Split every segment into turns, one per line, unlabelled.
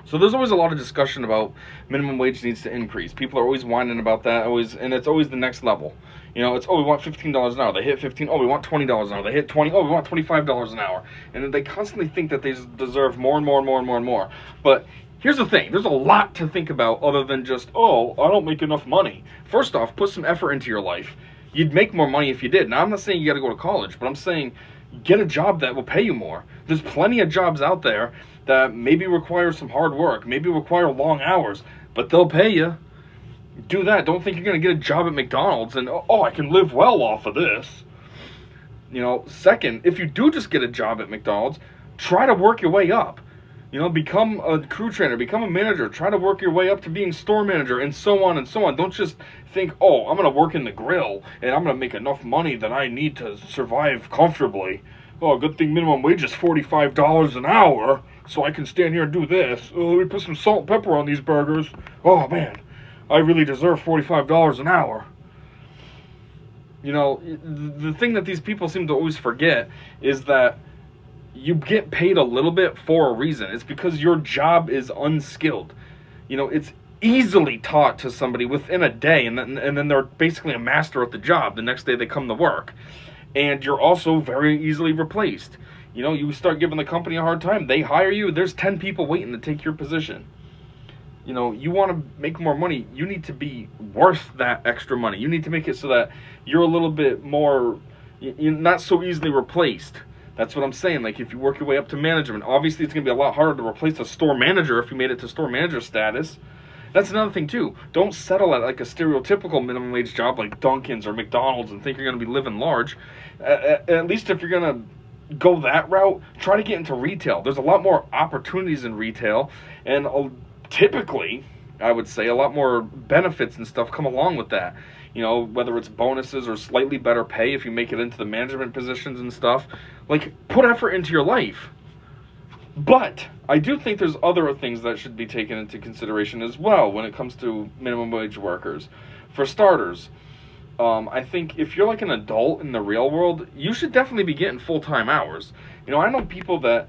So there's always a lot of discussion about minimum wage needs to increase. People are always whining about that, and it's always the next level. It's, we want $15 an hour. They hit 15. Oh, we want $20 an hour. They hit 20. Oh, we want $25 an hour. And they constantly think that they deserve more and more and more and more and more. But here's the thing. There's a lot to think about other than just, oh, I don't make enough money. First off, put some effort into your life. You'd make more money if you did. Now, I'm not saying you got to go to college, but I'm saying get a job that will pay you more. There's plenty of jobs out there that maybe require some hard work, maybe require long hours, but they'll pay you. Do that. Don't think you're going to get a job at McDonald's and, oh, I can live well off of this. Second, if you do just get a job at McDonald's, try to work your way up. Become a crew trainer, become a manager, try to work your way up to being store manager, and so on and so on. Don't just think, oh, I'm going to work in the grill, and I'm going to make enough money that I need to survive comfortably. Oh, good thing minimum wage is $45 an hour, so I can stand here and do this. Oh, let me put some salt and pepper on these burgers. Oh, man, I really deserve $45 an hour. The thing that these people seem to always forget is that you get paid a little bit for a reason. It's because your job is unskilled. It's easily taught to somebody within a day, and then they're basically a master at the job. The next day they come to work. And you're also very easily replaced. You start giving the company a hard time, they hire you, there's 10 people waiting to take your position. You want to make more money, you need to be worth that extra money. You need to make it so that you're a little bit more, you're not so easily replaced. That's what I'm saying. Like, if you work your way up to management, obviously it's going to be a lot harder to replace a store manager if you made it to store manager status. That's another thing, too. Don't settle at, like, a stereotypical minimum wage job like Dunkin's or McDonald's and think you're going to be living large. At least if you're going to go that route, try to get into retail. There's a lot more opportunities in retail, and typically, I would say, a lot more benefits and stuff come along with that. Whether it's bonuses or slightly better pay if you make it into the management positions and stuff. Like, put effort into your life. But I do think there's other things that should be taken into consideration as well when it comes to minimum wage workers. For starters, I think if you're like an adult in the real world, you should definitely be getting full-time hours. I know people that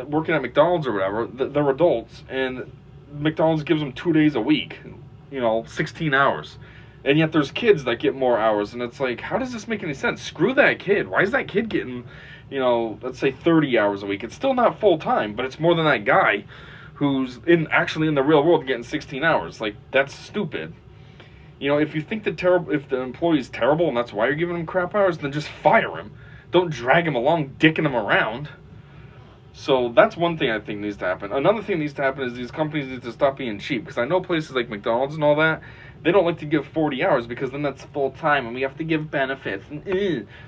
working at McDonald's or whatever, they're adults, and McDonald's gives them 2 days a week, 16 hours. And yet there's kids that get more hours, and it's like, how does this make any sense? Screw that kid. Why is that kid getting, let's say 30 hours a week? It's still not full-time, but it's more than that guy who's actually in the real world getting 16 hours. Like, that's stupid. If you think if the employee's terrible and that's why you're giving him crap hours, then just fire him. Don't drag him along, dicking him around. So that's one thing I think needs to happen. Another thing that needs to happen is these companies need to stop being cheap. Because I know places like McDonald's and all that, they don't like to give 40 hours because then that's full-time and we have to give benefits.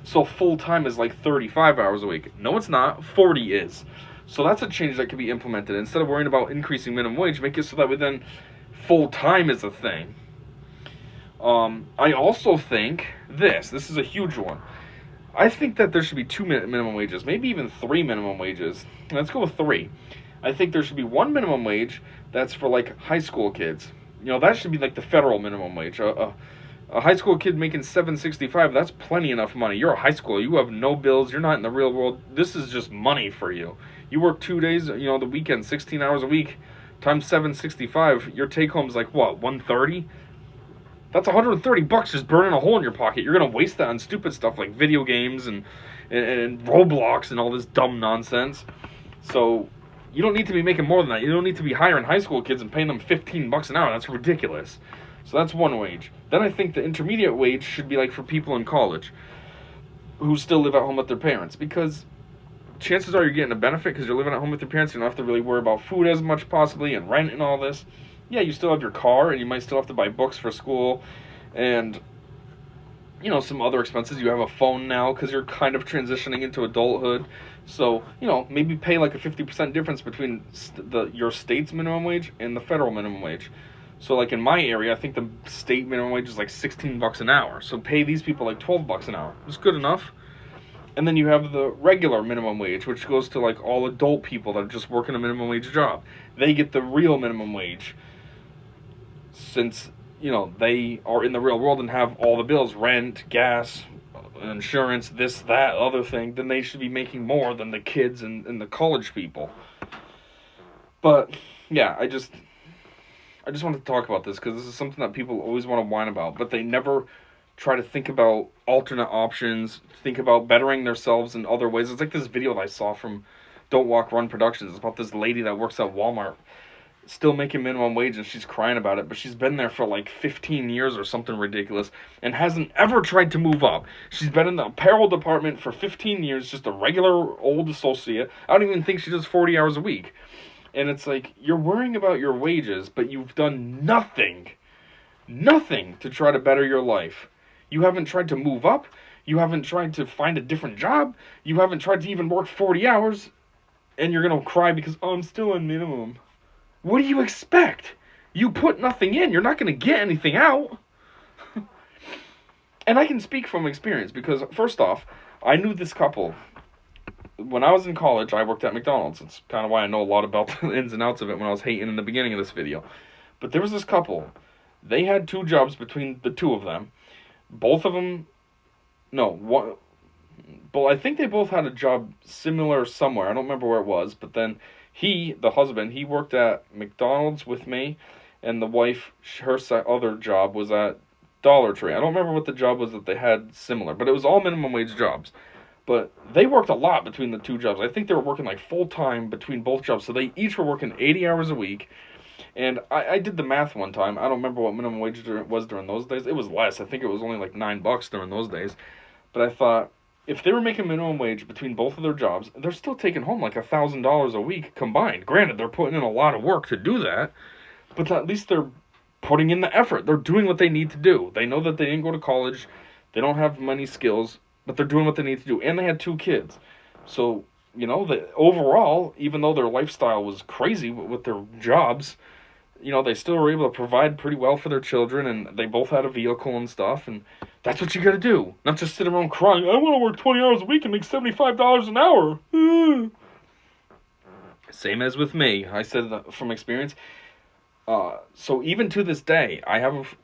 So full-time is like 35 hours a week. No, it's not. 40 is. So that's a change that can be implemented. Instead of worrying about increasing minimum wage, make it so that then full-time is a thing. I also think this is a huge one. I think that there should be 2 minimum wages, maybe even 3 minimum wages. Let's go with 3. I think there should be 1 minimum wage that's for, like, high school kids. That should be, like, the federal minimum wage. A high school kid making $7.65, that's plenty enough money. You're a high schooler. You have no bills. You're not in the real world. This is just money for you. You work 2 days, the weekend, 16 hours a week, times $7.65. Your take-home's like, what, $130? That's $130 just burning a hole in your pocket. You're going to waste that on stupid stuff like video games and Roblox and all this dumb nonsense. So you don't need to be making more than that. You don't need to be hiring high school kids and paying them $15 an hour. That's ridiculous. So that's one wage. Then I think the intermediate wage should be like for people in college who still live at home with their parents. Because chances are you're getting a benefit because you're living at home with your parents. You don't have to really worry about food as much possibly and rent and all this. Yeah, you still have your car, and you might still have to buy books for school, and, some other expenses. You have a phone now, because you're kind of transitioning into adulthood, so, maybe pay like a 50% difference between your state's minimum wage and the federal minimum wage. So, like, in my area, I think the state minimum wage is like $16 an hour, so pay these people like $12 an hour. It's good enough. And then you have the regular minimum wage, which goes to, like, all adult people that are just working a minimum wage job. They get the real minimum wage. Since, they are in the real world and have all the bills, rent, gas, insurance, this, that, other thing, then they should be making more than the kids and the college people. But, yeah, I just want to talk about this because this is something that people always want to whine about, but they never try to think about alternate options, think about bettering themselves in other ways. It's like this video that I saw from Don't Walk Run Productions. It's about this lady that works at Walmart, still making minimum wage, and she's crying about it, but she's been there for like 15 years or something ridiculous and hasn't ever tried to move up. She's been in the apparel department for 15 years, just a regular old associate. I don't even think she does 40 hours a week. And it's like, you're worrying about your wages, but you've done nothing to try to better your life. You haven't tried to move up. You haven't tried to find a different job. You haven't tried to even work 40 hours. And you're going to cry because, oh, I'm still on minimum. What do you expect? You put nothing in. You're not going to get anything out. And I can speak from experience because, first off, I knew this couple. When I was in college, I worked at McDonald's. It's kind of why I know a lot about the ins and outs of it when I was hating in the beginning of this video. But there was this couple. They had 2 jobs between the 2 of them. Both of them, no, one, but I think they both had a job similar somewhere. I don't remember where it was. But then the husband, he worked at McDonald's with me. And the wife, her other job was at Dollar Tree. I don't remember what the job was that they had similar. But it was all minimum wage jobs. But they worked a lot between the 2 jobs. I think they were working like full-time between both jobs. So they each were working 80 hours a week. And I did the math one time. I don't remember what minimum wage was during those days. It was less. I think it was only like $9 during those days. But I thought, if they were making minimum wage between both of their jobs, they're still taking home like $1,000 a week combined. Granted, they're putting in a lot of work to do that. But at least they're putting in the effort. They're doing what they need to do. They know that they didn't go to college. They don't have many skills. But they're doing what they need to do. And they had 2 kids. So, overall, even though their lifestyle was crazy with their jobs, they still were able to provide pretty well for their children. And they both had a vehicle and stuff. And that's what you got to do. Not just sit around crying, I want to work 20 hours a week and make $75 an hour. Same as with me. I said that from experience. So even to this day, I have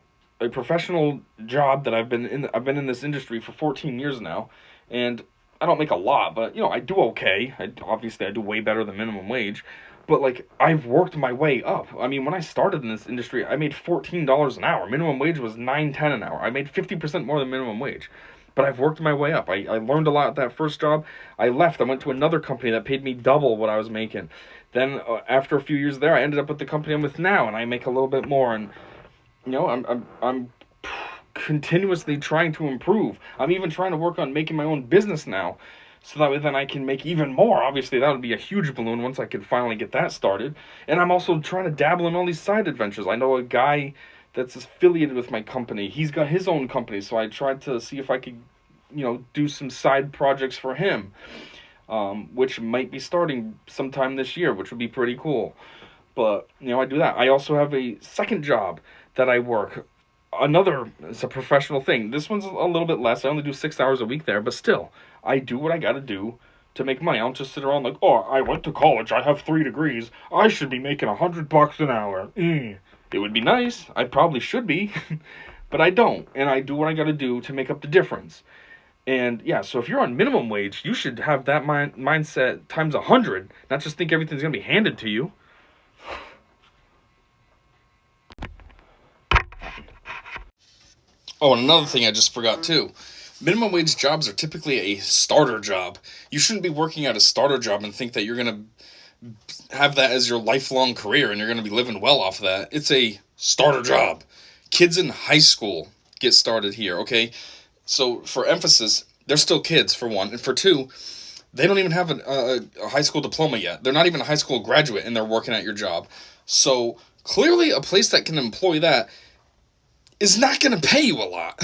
a professional job that I've been in this industry for 14 years now, and I don't make a lot, but I do okay. Obviously I do way better than minimum wage, but like I've worked my way up. I mean, when I started in this industry, I made $14 an hour. Minimum wage was $9.10 an hour. I made 50% more than minimum wage. But I've worked my way up. I learned a lot at that first job. I left. I went to another company that paid me double what I was making. Then after a few years there, I ended up with the company I'm with now, and I make a little bit more. And I'm continuously trying to improve. I'm even trying to work on making my own business now, so that way then I can make even more. Obviously, that would be a huge balloon once I could finally get that started. And I'm also trying to dabble in all these side adventures. I know a guy that's affiliated with my company. He's got his own company, so I tried to see if I could, do some side projects for him, which might be starting sometime this year, which would be pretty cool. But, I do that. I also have a second job that I work. It's a professional thing. This one's a little bit less. I only do 6 hours a week there, but still, I do what I gotta do to make money. I don't just sit around like, oh, I went to college, I have 3 degrees, I should be making $100 an hour. It would be nice. I probably should be, but I don't. And I do what I gotta do to make up the difference. And yeah, so if you're on minimum wage, you should have that mindset times 100, not just think everything's gonna be handed to you. Oh, and another thing I just forgot too. Minimum wage jobs are typically a starter job. You shouldn't be working at a starter job and think that you're going to have that as your lifelong career and you're going to be living well off of that. It's a starter job. Kids in high school get started here, okay? So for emphasis, they're still kids, for one. And for two, they don't even have a high school diploma yet. They're not even a high school graduate and they're working at your job. So clearly a place that can employ that is not going to pay you a lot.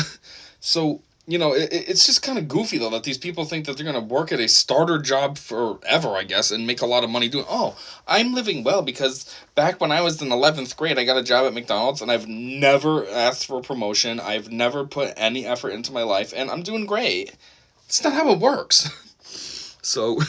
So, it's just kind of goofy, though, that these people think that they're going to work at a starter job forever, I guess, and make a lot of money doing, oh, I'm living well because back when I was in 11th grade, I got a job at McDonald's, and I've never asked for a promotion. I've never put any effort into my life, and I'm doing great. It's not how it works. So,